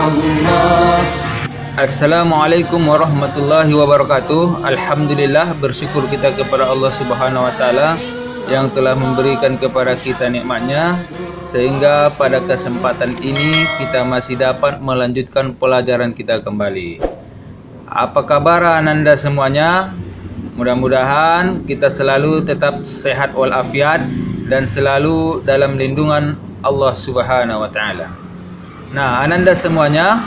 Allah. Assalamualaikum warahmatullahi wabarakatuh. Alhamdulillah, bersyukur kita kepada Allah Subhanahu wa taala yang telah memberikan kepada kita nikmatnya sehingga pada kesempatan ini kita masih dapat melanjutkan pelajaran kita kembali. Apa kabar Ananda semuanya? Mudah-mudahan kita selalu tetap sehat walafiat dan selalu dalam lindungan Allah Subhanahu wa taala. Nah, Ananda semuanya,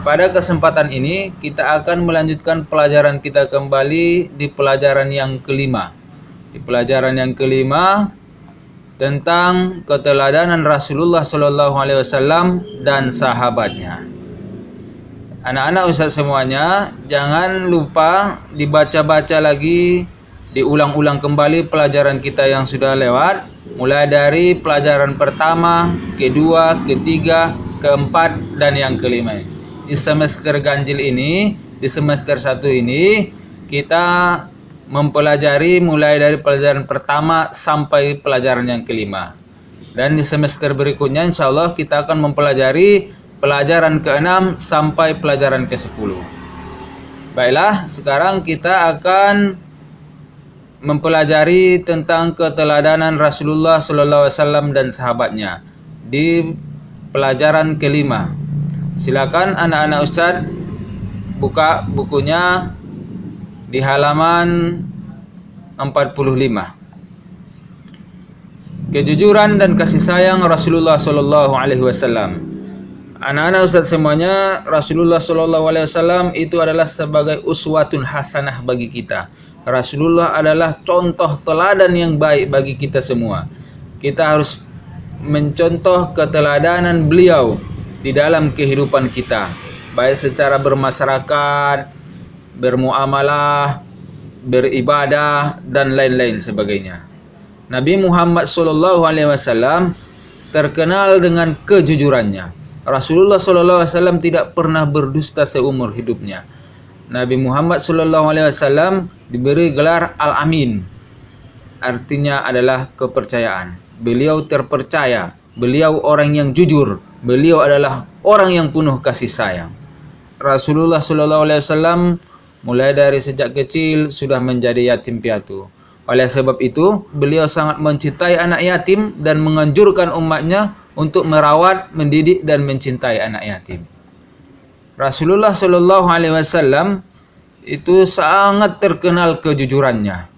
pada kesempatan ini kita akan melanjutkan pelajaran kita kembali di pelajaran yang kelima. Di pelajaran yang kelima tentang keteladanan Rasulullah Shallallahu Alaihi Wasallam dan sahabatnya. Anak-anak Ustaz semuanya, jangan lupa dibaca-baca lagi, diulang-ulang kembali pelajaran kita yang sudah lewat, mulai dari pelajaran pertama, kedua, ketiga, keempat, dan yang kelima. Di semester ganjil ini, di semester 1 ini, kita mempelajari mulai dari pelajaran pertama sampai pelajaran yang kelima. Dan di semester berikutnya insya Allah kita akan mempelajari pelajaran ke-6 sampai pelajaran ke-10. Baiklah, sekarang kita akan mempelajari tentang keteladanan Rasulullah SAW dan sahabatnya di pelajaran kelima. Silakan anak-anak Ustadz buka bukunya di halaman 45. Kejujuran dan kasih sayang Rasulullah Shallallahu Alaihi Wasallam. Anak-anak Ustadz semuanya, Rasulullah Shallallahu Alaihi Wasallam itu adalah sebagai uswatun hasanah bagi kita. Rasulullah adalah contoh teladan yang baik bagi kita semua. Kita harus mencontoh keteladanan beliau di dalam kehidupan kita, baik secara bermasyarakat, bermuamalah, beribadah, dan lain-lain sebagainya. Nabi Muhammad SAW terkenal dengan kejujurannya. Rasulullah SAW tidak pernah berdusta seumur hidupnya. Nabi Muhammad SAW diberi gelar Al-Amin, artinya adalah kepercayaan. Beliau terpercaya, beliau orang yang jujur, beliau adalah orang yang penuh kasih sayang. Rasulullah SAW mulai dari sejak kecil sudah menjadi yatim piatu. Oleh sebab itu, beliau sangat mencintai anak yatim dan menganjurkan umatnya untuk merawat, mendidik, dan mencintai anak yatim. Rasulullah SAW itu sangat terkenal kejujurannya.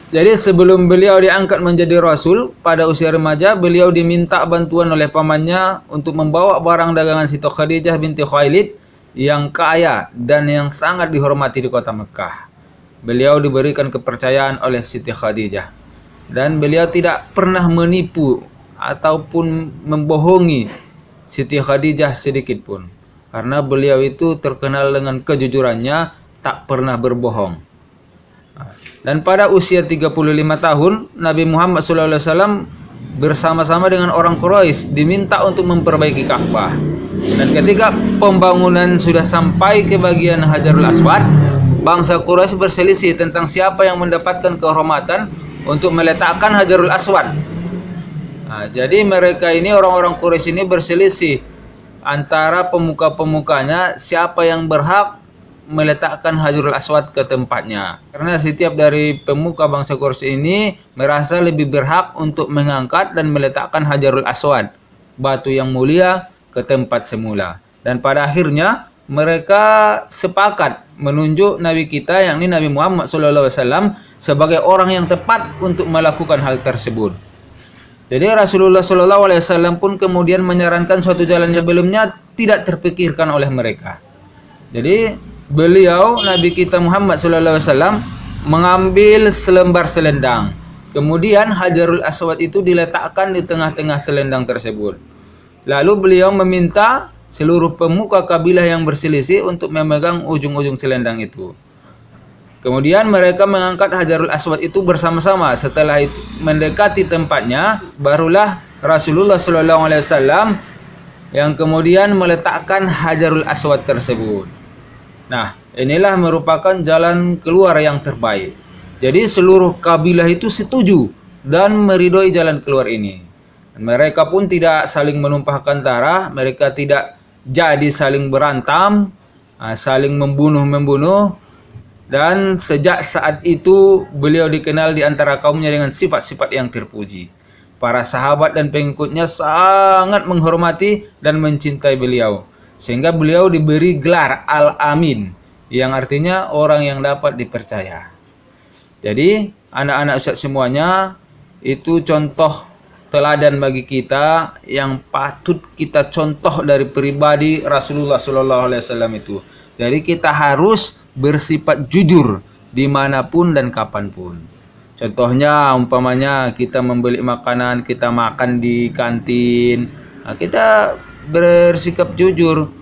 Jadi sebelum beliau diangkat menjadi Rasul, pada usia remaja beliau diminta bantuan oleh pamannya untuk membawa barang dagangan Siti Khadijah binti Khuwailid yang kaya dan yang sangat dihormati di kota Mekah. Beliau diberikan kepercayaan oleh Siti Khadijah dan beliau tidak pernah menipu ataupun membohongi Siti Khadijah sedikit pun, karena beliau itu terkenal dengan kejujurannya, tak pernah berbohong. Dan pada usia 35 tahun, Nabi Muhammad SAW bersama-sama dengan orang Quraisy diminta untuk memperbaiki Ka'bah. Dan ketika pembangunan sudah sampai ke bagian Hajarul Aswad, bangsa Quraisy berselisih tentang siapa yang mendapatkan kehormatan untuk meletakkan Hajarul Aswad. Nah, jadi mereka ini, orang-orang Quraisy ini berselisih antara pemuka-pemukanya siapa yang berhak meletakkan Hajarul Aswad ke tempatnya. Karena setiap dari pemuka bangsa Quraisy ini merasa lebih berhak untuk mengangkat dan meletakkan Hajarul Aswad, batu yang mulia, ke tempat semula. Dan pada akhirnya mereka sepakat menunjuk Nabi kita, yakni Nabi Muhammad SAW, sebagai orang yang tepat untuk melakukan hal tersebut. Jadi Rasulullah SAW pun kemudian menyarankan suatu jalan sebelumnya tidak terpikirkan oleh mereka. Jadi beliau, Nabi kita Muhammad SAW, mengambil selembar selendang. Kemudian Hajarul Aswad itu diletakkan di tengah-tengah selendang tersebut. Lalu beliau meminta seluruh pemuka kabilah yang berselisih untuk memegang ujung-ujung selendang itu. Kemudian mereka mengangkat Hajarul Aswad itu bersama-sama. Setelah itu mendekati tempatnya, barulah Rasulullah SAW yang kemudian meletakkan Hajarul Aswad tersebut. Nah, inilah merupakan jalan keluar yang terbaik. Jadi seluruh kabilah itu setuju dan meridhoi jalan keluar ini. Mereka pun tidak saling menumpahkan darah, mereka tidak jadi saling berantam, saling membunuh-membunuh, dan sejak saat itu beliau dikenal di antara kaumnya dengan sifat-sifat yang terpuji. Para sahabat dan pengikutnya sangat menghormati dan mencintai beliau, sehingga beliau diberi gelar Al-Amin, yang artinya orang yang dapat dipercaya. Jadi anak-anak Ustaz semuanya, itu contoh teladan bagi kita yang patut kita contoh dari pribadi Rasulullah SAW itu. Jadi kita harus bersifat jujur dimanapun dan kapanpun. Contohnya umpamanya kita membeli makanan, kita makan di kantin, kita bersikap jujur.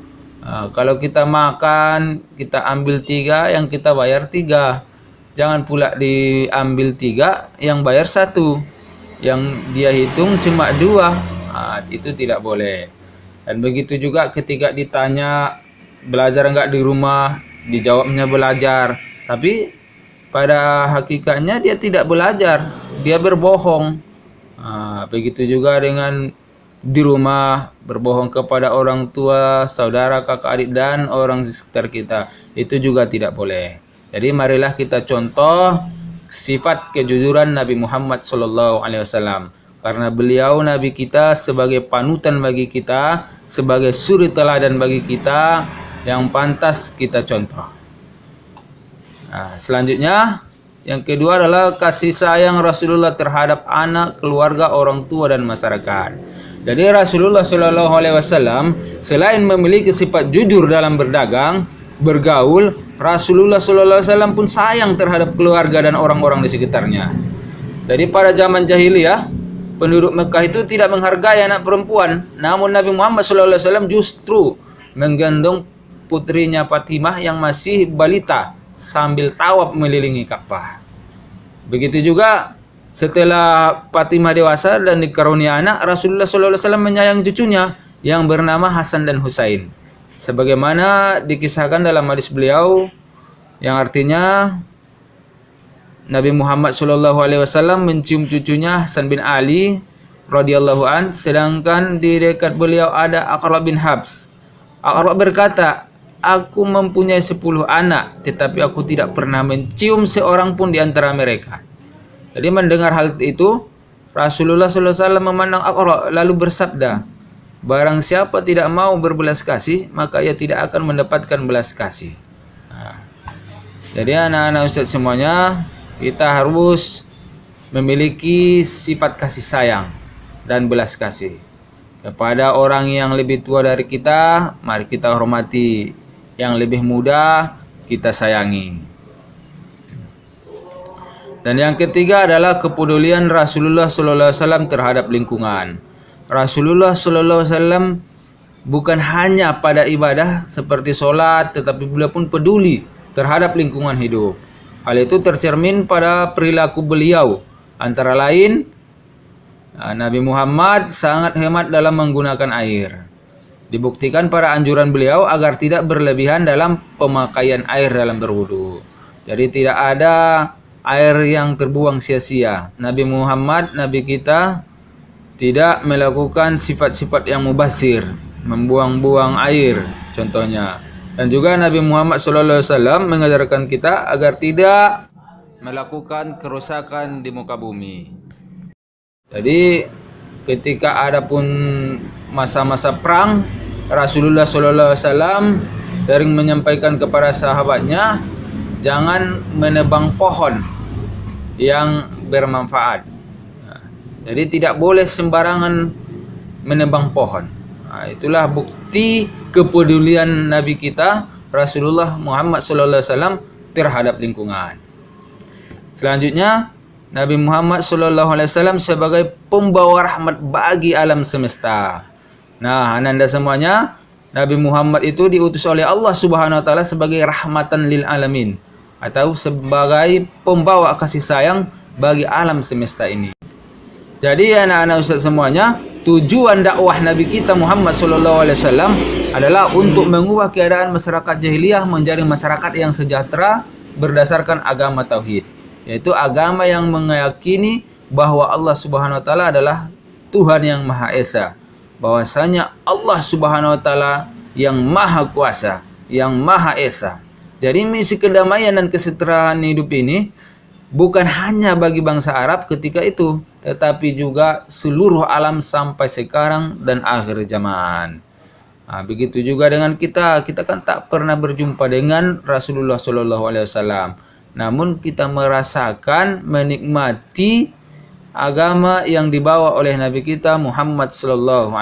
Kalau kita makan, kita ambil 3, yang kita bayar 3. Jangan pula diambil 3, yang bayar 1. Yang dia hitung cuma 2. Itu tidak boleh. Dan begitu juga ketika ditanya belajar enggak di rumah, dijawabnya belajar, tapi pada hakikatnya dia tidak belajar, dia berbohong. Begitu juga dengan di rumah, berbohong kepada orang tua, saudara, kakak adik, dan orang di sekitar kita, itu juga tidak boleh. Jadi marilah kita contoh sifat kejujuran Nabi Muhammad SAW, karena beliau Nabi kita sebagai panutan bagi kita, sebagai suri teladan bagi kita, yang pantas kita contoh. Selanjutnya, yang kedua adalah kasih sayang Rasulullah terhadap anak, keluarga, orang tua, dan masyarakat. Jadi Rasulullah SAW selain memiliki sifat jujur dalam berdagang, bergaul, Rasulullah SAW pun sayang terhadap keluarga dan orang-orang di sekitarnya. Jadi pada zaman jahiliyah, penduduk Mekah itu tidak menghargai anak perempuan, namun Nabi Muhammad SAW justru menggendong putrinya Fatimah yang masih balita sambil tawaf mengelilingi Ka'bah. Begitu juga setelah Fatimah dewasa dan dikarunia anak, Rasulullah SAW menyayangi cucunya yang bernama Hasan dan Husain, sebagaimana dikisahkan dalam hadis beliau, yang artinya Nabi Muhammad SAW mencium cucunya Hasan bin Ali radhiyallahu an, sedangkan di dekat beliau ada Aqra bin Habs. Aqra berkata, aku mempunyai 10 anak, tetapi aku tidak pernah mencium seorang pun di antara mereka. Jadi mendengar hal itu, Rasulullah SAW memandang Aqra lalu bersabda, barang siapa tidak mau berbelas kasih, maka ia tidak akan mendapatkan belas kasih. Jadi anak-anak Ustaz semuanya, kita harus memiliki sifat kasih sayang dan belas kasih kepada orang yang lebih tua dari kita. Mari kita hormati, yang lebih muda kita sayangi. Dan yang ketiga adalah kepedulian Rasulullah SAW terhadap lingkungan. Rasulullah SAW bukan hanya pada ibadah seperti sholat, tetapi beliau pun peduli terhadap lingkungan hidup. Hal itu tercermin pada perilaku beliau. Antara lain, Nabi Muhammad sangat hemat dalam menggunakan air. Dibuktikan pada anjuran beliau agar tidak berlebihan dalam pemakaian air dalam berwudu. Jadi tidak ada air yang terbuang sia-sia. Nabi Muhammad, Nabi kita, tidak melakukan sifat-sifat yang mubazir, membuang-buang air contohnya. Dan juga Nabi Muhammad SAW mengajarkan kita agar tidak melakukan kerusakan di muka bumi. Jadi ketika ada pun masa-masa perang, Rasulullah SAW sering menyampaikan kepada sahabatnya, jangan menebang pohon yang bermanfaat. Jadi tidak boleh sembarangan menebang pohon. Itulah bukti kepedulian Nabi kita Rasulullah Muhammad SAW terhadap lingkungan. Selanjutnya, Nabi Muhammad SAW sebagai pembawa rahmat bagi alam semesta. Nah, ananda semuanya, Nabi Muhammad itu diutus oleh Allah Subhanahu wa taala sebagai rahmatan lil alamin, atau sebagai pembawa kasih sayang bagi alam semesta ini. Jadi anak-anak Ustaz semuanya, tujuan dakwah Nabi kita Muhammad SAW adalah untuk mengubah keadaan masyarakat jahiliyah menjadi masyarakat yang sejahtera berdasarkan agama tauhid, yaitu agama yang meyakini bahwa Allah Subhanahu wa taala adalah Tuhan yang Maha Esa, bahwasanya Allah Subhanahu wa taala yang maha kuasa, yang maha esa. Jadi misi kedamaian dan kesetaraan hidup ini bukan hanya bagi bangsa Arab ketika itu, tetapi juga seluruh alam sampai sekarang dan akhir zaman. Nah, begitu juga dengan kita kan tak pernah berjumpa dengan Rasulullah SAW. Namun kita merasakan, menikmati agama yang dibawa oleh Nabi kita Muhammad SAW.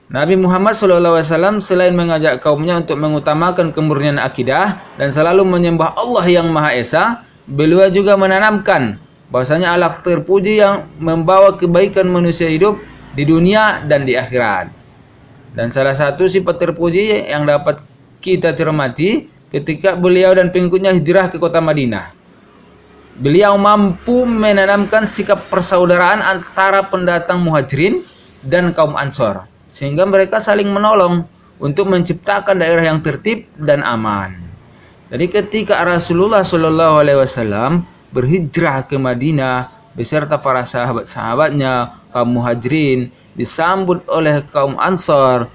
Nabi Muhammad SAW selain mengajak kaumnya untuk mengutamakan kemurnian akidah dan selalu menyembah Allah yang Maha Esa, beliau juga menanamkan bahwasanya Allah terpuji yang membawa kebaikan manusia hidup di dunia dan di akhirat. Dan salah satu sifat terpuji yang dapat kita cermati ketika beliau dan pengikutnya hijrah ke kota Madinah. Beliau mampu menanamkan sikap persaudaraan antara pendatang Muhajirin dan kaum Ansor, sehingga mereka saling menolong untuk menciptakan daerah yang tertib dan aman. Jadi ketika Rasulullah SAW berhijrah ke Madinah beserta para sahabat-sahabatnya, kaum Muhajirin disambut oleh kaum Ansor,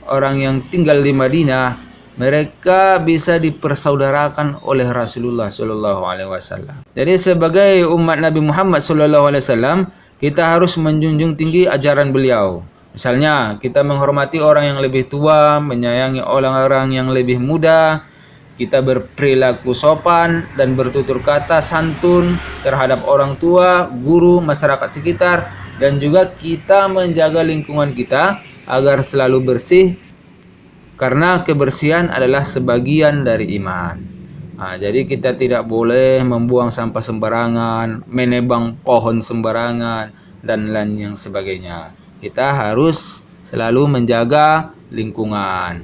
orang yang tinggal di Madinah, mereka bisa dipersaudarakan oleh Rasulullah SAW. Jadi sebagai umat Nabi Muhammad SAW, kita harus menjunjung tinggi ajaran beliau. Misalnya, kita menghormati orang yang lebih tua, menyayangi orang-orang yang lebih muda, kita berperilaku sopan dan bertutur kata santun terhadap orang tua, guru, masyarakat sekitar, dan juga kita menjaga lingkungan kita agar selalu bersih, karena kebersihan adalah sebagian dari iman. Nah, jadi kita tidak boleh membuang sampah sembarangan, menebang pohon sembarangan, dan lain yang sebagainya. Kita harus selalu menjaga lingkungan.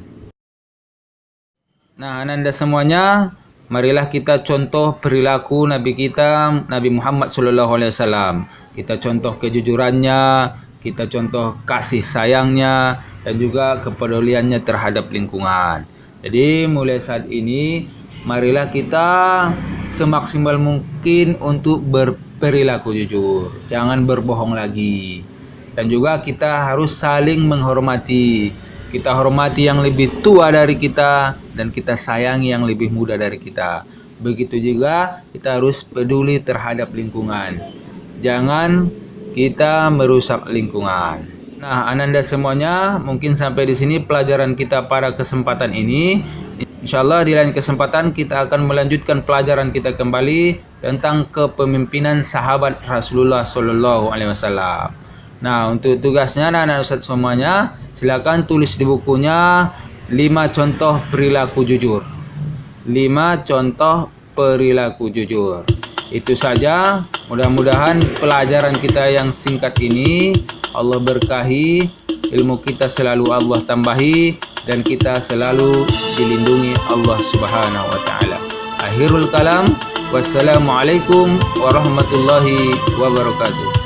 Nah, Ananda semuanya, marilah kita contoh perilaku Nabi kita, Nabi Muhammad SAW. Kita contoh kejujurannya, kita contoh kasih sayangnya, dan juga kepeduliannya terhadap lingkungan. Jadi mulai saat ini, marilah kita semaksimal mungkin untuk berperilaku jujur. Jangan berbohong lagi. Dan juga kita harus saling menghormati. Kita hormati yang lebih tua dari kita, dan kita sayangi yang lebih muda dari kita. Begitu juga kita harus peduli terhadap lingkungan. Jangan kita merusak lingkungan. Nah, Ananda semuanya, mungkin sampai di sini pelajaran kita pada kesempatan ini. Insyaallah di lain kesempatan kita akan melanjutkan pelajaran kita kembali tentang kepemimpinan sahabat Rasulullah SAW. Nah, untuk tugasnya anak-anak Ustadz semuanya, silakan tulis di bukunya 5 contoh perilaku jujur. 5 contoh perilaku jujur. Itu saja, mudah-mudahan pelajaran kita yang singkat ini Allah berkahi, ilmu kita selalu Allah tambahi, dan kita selalu dilindungi Allah Subhanahu wa taala. Akhirul kalam, wassalamualaikum warahmatullahi wabarakatuh.